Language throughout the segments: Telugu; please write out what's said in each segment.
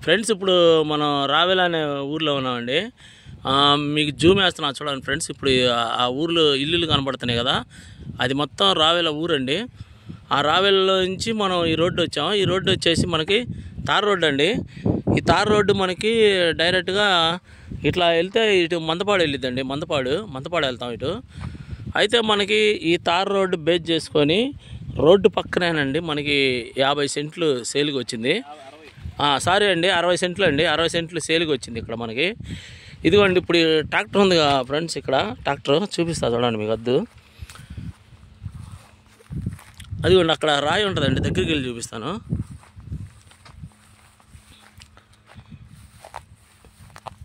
ఫ్రెండ్స్ ఇప్పుడు మనం రావెల అనే ఊర్లో ఉన్నామండి. మీకు జూమ్ వేస్తున్నా చూడండి ఫ్రెండ్స్. ఇప్పుడు ఆ ఊర్లో ఇల్లులు కనబడుతున్నాయి కదా, అది మొత్తం రావెల ఊరండి. ఆ రావెలలో నుంచి మనం ఈ రోడ్డు వచ్చాము. ఈ రోడ్డు వచ్చేసి మనకి తార్ రోడ్డు అండి. ఈ తార్ రోడ్డు మనకి డైరెక్ట్గా ఇట్లా వెళ్తే ఇటు మందపాడు వెళ్ళిద్దండి. మందపాడు వెళ్తాం ఇటు. అయితే మనకి ఈ తార్ రోడ్డు బేస్ చేసుకొని రోడ్డు పక్కనేనండి మనకి 50 సెంట్లు సేల్కి వచ్చింది. సారీ అండి, 60 సెంట్లు అండి. 60 సెంట్లు సేల్కి వచ్చింది ఇక్కడ మనకి. ఇదిగోండి ఇప్పుడు ట్రాక్టర్ ఉంది కదా ఫ్రెండ్స్, ఇక్కడ ట్రాక్టర్ చూపిస్తా చూడండి మీకు. అదిగోండి అక్కడ రాయి ఉంటుందండి, దగ్గరికి వెళ్ళి చూపిస్తాను.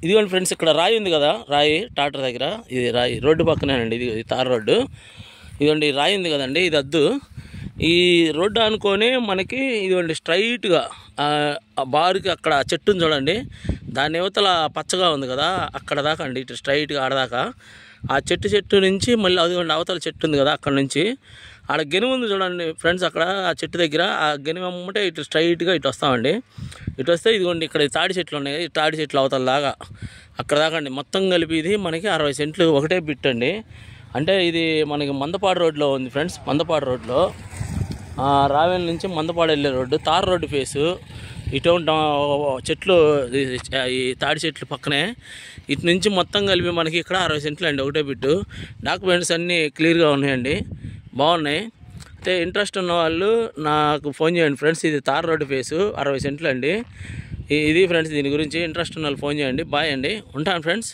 ఇదిగోండి ఫ్రెండ్స్, ఇక్కడ రాయి ఉంది కదా, రాయి ట్రాక్టర్ దగ్గర. ఇది రాయి రోడ్డు పక్కనేనండి, ఇది తార్ రోడ్డు. ఇదిగోండి రాయి ఉంది కదండి, ఇది అద్దు. ఈ రోడ్డు అనుకొని మనకి ఇదిగోండి స్ట్రైట్గా ఆ బారుకి అక్కడ చెట్టుని చూడండి, దాని యువతల పచ్చగా ఉంది కదా, అక్కడ దాకా అండి, ఇటు స్ట్రైట్గా ఆడదాకా. ఆ చెట్టు నుంచి మళ్ళీ అదిగోండి అవతల చెట్టు ఉంది కదా, అక్కడ నుంచి ఆడ గెనుము ఉంది చూడండి ఫ్రెండ్స్. అక్కడ ఆ చెట్టు దగ్గర ఆ గెనుము అమ్మంటే ఇటు స్ట్రైట్గా ఇటు వస్తామండి. ఇటు వస్తే ఇదిగోండి ఇక్కడ తాడి చెట్లు ఉన్నాయి, ఈ తాడి చెట్లు అవతల దాకా అక్కడ దాకా అండి. మొత్తం కలిపి ఇది మనకి 60 సెంట్లు ఒకటే బిట్ అండి. అంటే ఇది మనకి మందపాడు రోడ్లో ఉంది ఫ్రెండ్స్. మందపాడు రోడ్లో రావెల నుంచి మందపాడు వెళ్ళే రోడ్డు, తార్ రోడ్డు ఫేసు. ఇటు చెట్లు, ఈ తాడి చెట్లు పక్కనే. ఇటు నుంచి మొత్తం కలిపి మనకి ఇక్కడ 60 సెంట్లు అండి, ఒకటే బిట్టు. డాక్యుమెంట్స్ అన్నీ క్లియర్గా ఉన్నాయండి, బాగున్నాయి. అయితే ఇంట్రెస్ట్ ఉన్న వాళ్ళు నాకు ఫోన్ చేయండి ఫ్రెండ్స్. ఇది తార్ రోడ్డు ఫేసు, 60 సెంట్లు అండి. ఇది ఫ్రెండ్స్, దీని గురించి ఇంట్రెస్ట్ ఉన్న వాళ్ళు ఫోన్ చేయండి. బాయ్ అండి, ఉంటాను ఫ్రెండ్స్.